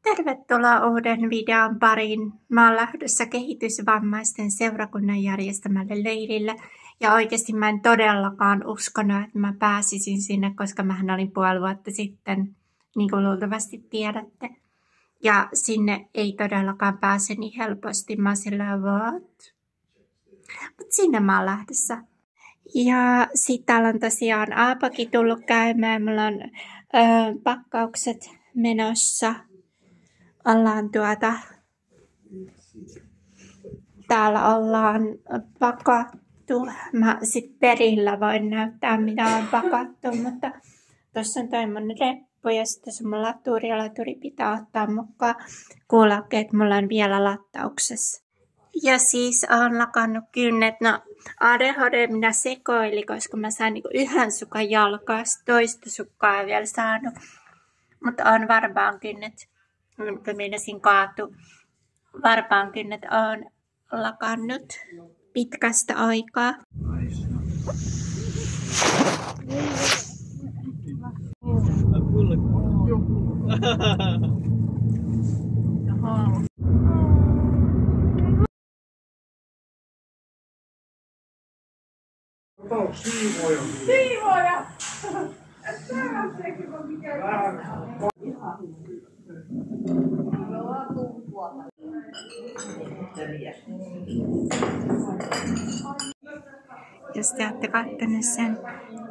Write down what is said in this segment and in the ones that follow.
Tervetuloa uuden videon pariin. Mä oon lähdössä kehitysvammaisten seurakunnan järjestämälle leirille. Ja oikeasti mä en todellakaan uskonut, että mä pääsisin sinne, koska mähän olin puoli vuotta sitten, niin kuin luultavasti tiedätte. Ja sinne ei todellakaan pääse niin helposti. Mä oon sillä Mutta sinne mä oon lähdössä. Ja sit täällä on tosiaan Aapakin tullut käymään. Mulla on pakkaukset menossa. Täällä ollaan pakattu. Mä sit perillä voin näyttää mitä on pakattu, mutta tossa on toi mun reppu ja sitten se mun laturi. Laturi pitää ottaa mukaan. Kuulokkeet mulla on vielä lattauksessa. Ja siis on lakannut kynnet. No ADHD minä sekoili, koska mä sain niinku yhden sukan jalkaa, toista sukkaa vielä saanut. Mutta on varmaan kynnet. Kun meinasin kaatu. Varpaan kynnet on lakannut pitkästä aikaa. Siivoja! Jos te olette katsoneet sen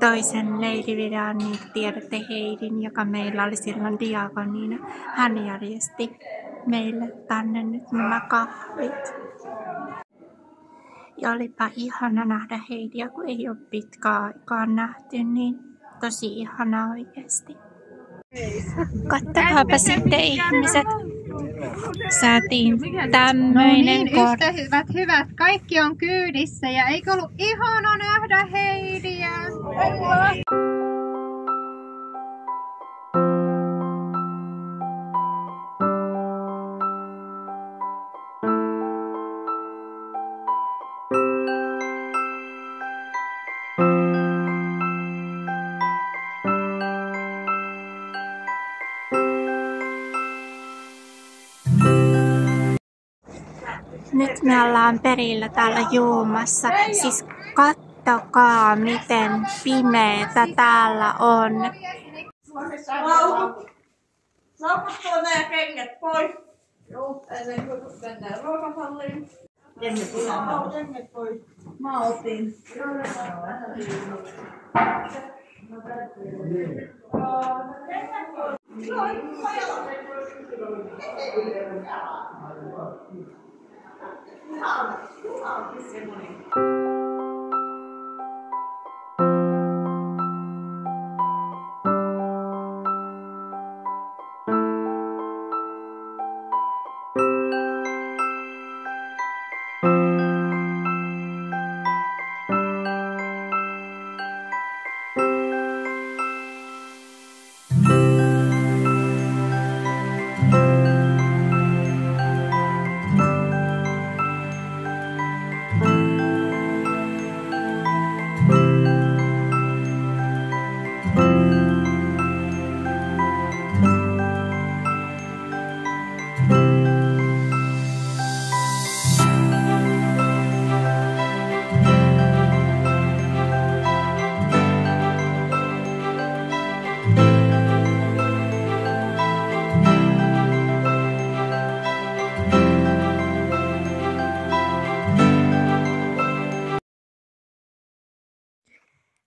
toisen leirivideon, niin tiedätte Heidin, joka meillä oli silloin diakoniina. Hän järjesti meille tänne nyt nämä kahvit. Ja olipa ihana nähdä Heidiä, kun ei ole pitkään aikaan nähty, niin tosi ihana oikeasti. Katsokaapa sitten ihmiset. Saatiin tämmöinen ystävät hyvät, kaikki on kyydissä ja eikö ollut ihana nähdä Heidiä? Nyt me ollaan perillä täällä juomassa. Siis kattokaa miten pimeetä täällä on. Saaput tuonne ja kengät pois. Joo, ennen kuin mennään ruokahalliin. Kengät pois. Mä otin.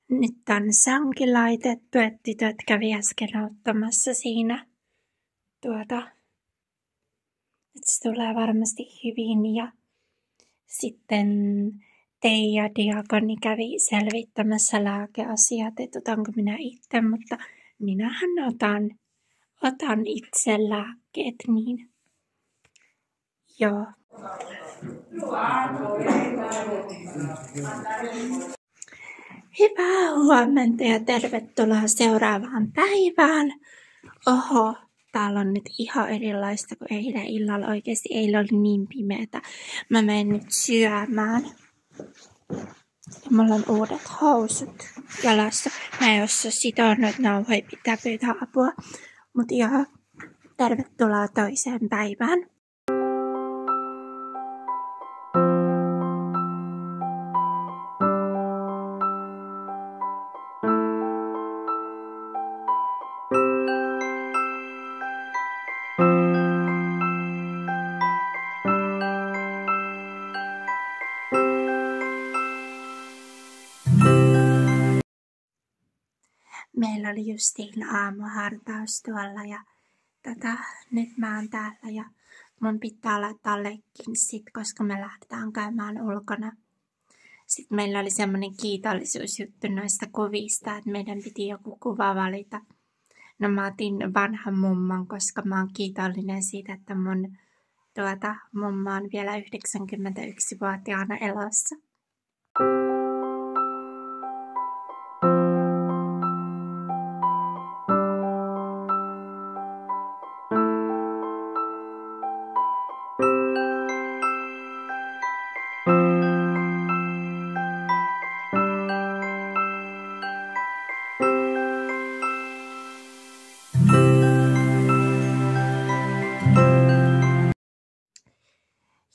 Nyt on sanki laitettu, että tytöt kävi äsken auttamassa siinä. Nyt se tulee varmasti hyvin ja sitten Teija diakoni kävi selvittämässä lääkeasiat, että otanko minä itse, mutta minähän otan itse lääkkeet, niin joo. Hyvää huomenta ja tervetuloa seuraavaan päivään. Oho, täällä on nyt ihan erilaista kuin eilen illalla. Oikeasti eilen oli niin pimeätä. Mä menen nyt syömään. Mulla on uudet housut jalassa. Mä en osaa sitoa noita nauhoja, pitää pyytää apua. Mut joo, tervetuloa toiseen päivään. Meillä oli justiin aamuhartaus tuolla ja nyt mä oon täällä ja mun pitää laittaa leggingsit, koska me lähdetään käymään ulkona. Sitten meillä oli semmoinen kiitollisuusjuttu noista kuvista, että meidän piti joku kuva valita. No mä otin vanhan mumman, koska mä oon kiitollinen siitä, että mun mumma on vielä 91-vuotiaana elossa.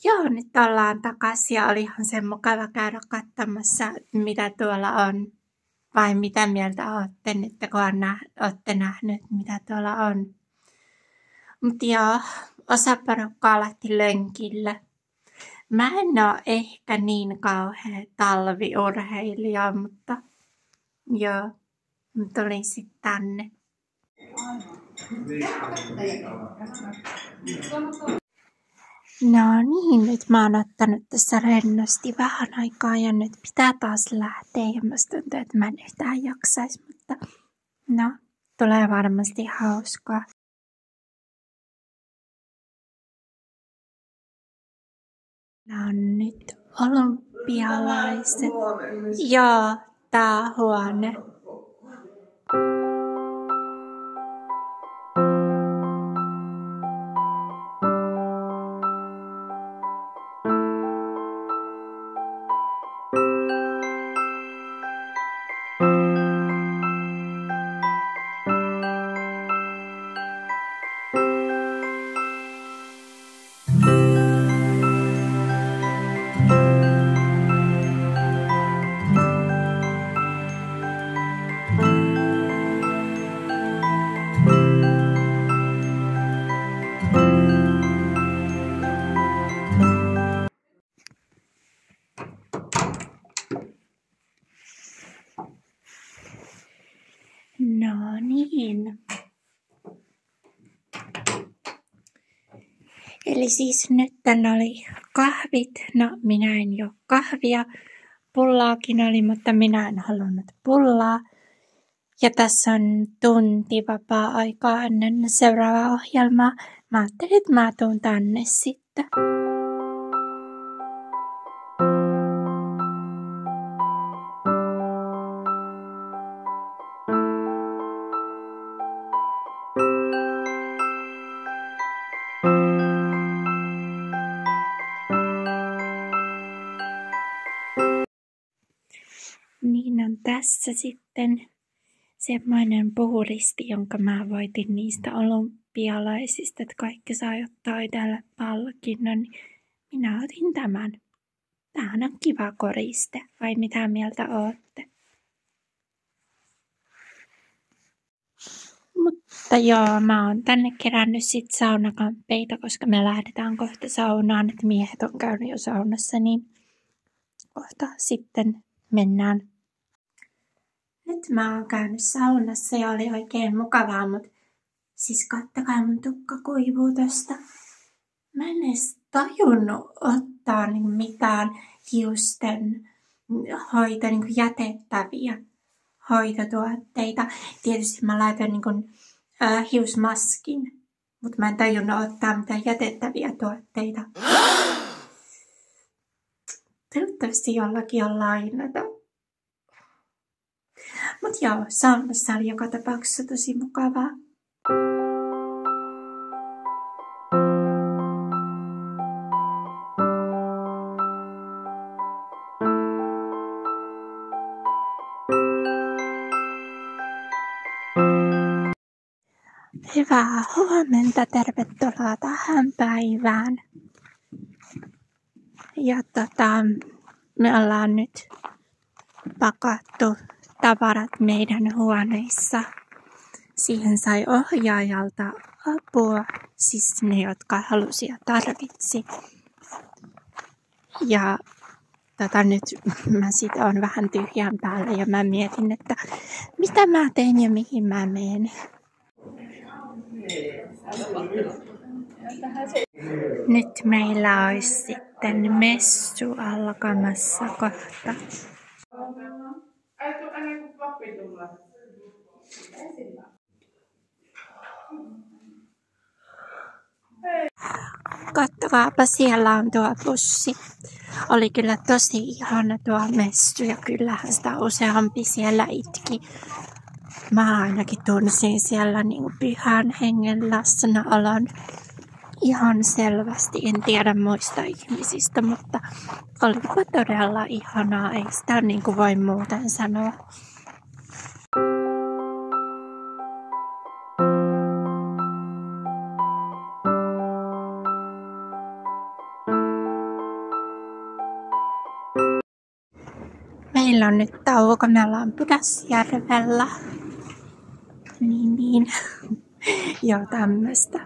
Joo, nyt ollaan takaisin ja olihan se mukava käydä katsomassa, mitä tuolla on. Vai mitä mieltä olette nyt, kun olette nähneet, mitä tuolla on. Mutta joo, osa porukkaa lähti lönkille. Mä en oo ehkä niin kauhea talviurheilija, mutta joo, mä tulin sitten tänne. No niin, nyt mä oon ottanut tässä rennosti vähän aikaa ja nyt pitää taas lähteä ja musta tuntuu, että mä en yhtään jaksais, mutta no, tulee varmasti hauskaa. No nyt olympialaiset. Joo, tää huone. No niin. Eli siis nyt tänne oli kahvit. No minä en juo kahvia. Pullaakin oli, mutta minä en halunnut pullaa. Ja tässä on tunti vapaa-aikaa ennen seuraavaa ohjelmaa. Mä ajattelin, että mä tuun tänne sitten. Niin on tässä sitten semmoinen puuristi, jonka mä voitin niistä olympialaisista, että kaikki sai ottaa itselle palkinnon. Minä otin tämän. Tämähän on kiva koriste, vai mitä mieltä ootte? Mutta joo, mä oon tänne kerännyt sit saunakamppeita, koska me lähdetään kohta saunaan, että miehet on käynyt jo saunassa, niin kohta sitten mennään. Nyt mä oon käynyt saunassa ja oli oikein mukavaa, mutta siis kattokaa mun tukka kuivuu tosta. Mä en edes tajunnut ottaa mitään hiusten jätettäviä hoitotuotteita. Tietysti mä laitan hiusmaskin, mutta mä en tajunnut ottaa mitään jätettäviä tuotteita. Toivottavasti jollakin on lainata. Mut joo, saunassa oli joka tapauksessa tosi mukavaa. Hyvä Hyvää huomenta, tervetuloa tähän päivään. Ja me ollaan nyt pakattu tavarat meidän huoneissa. Siihen sai ohjaajalta apua, siis ne, jotka halusi ja tarvitsi. Ja nyt mä sit oon vähän tyhjän päällä ja mä mietin, että mitä mä teen ja mihin mä menen. Nyt meillä olisi sitten messu alkamassa kohta. Katsokaapa, siellä on tuo bussi. Oli kyllä tosi ihana tuo messu ja kyllähän sitä useampi siellä itki. Mä ainakin tunsin siellä pyhän hengen läsnäolon ihan selvästi. En tiedä muista ihmisistä, mutta olipa todella ihanaa. Ei sitä voi muuten sanoa. Meillä on nyt tauko, me ollaan Pudasjärvellä. Niin. Joo, tämmöstä.